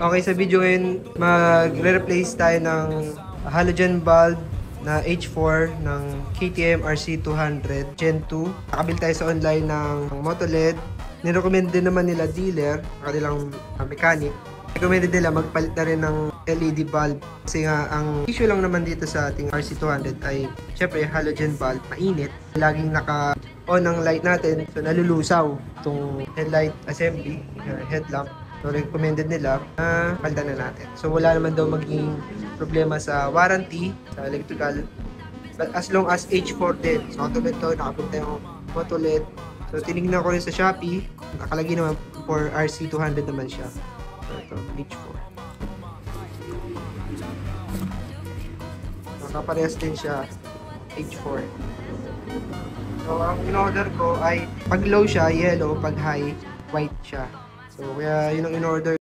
Okay, sa video ngayon, magre-replace tayo ng halogen bulb na H4 ng KTM RC200 Gen 2. Nakabil tayo sa online ng Motoled. Nirecommend din naman nila dealer, kanilang mechanic. Recommended nila magpalit na rin ng LED bulb. Kasi nga, ang issue lang naman dito sa ating RC200 ay syempre halogen bulb, mainit. Laging naka-on ang light natin, so nalulusaw itong headlight assembly, headlamp. So, recommended nila na palitan na natin. So, wala naman daw maging problema sa warranty, sa electrical. But as long as H4 din. So, katulad to, nakapunta yung Motoled. So, tinignan ko rin sa Shopee. Nakalagay naman for RC200 naman siya. So, ito, H4. Nakaparehas din siya, H4. So, ang in-order ko ay pag low siya, yellow. Pag high, white siya. So, kaya yun ang in-order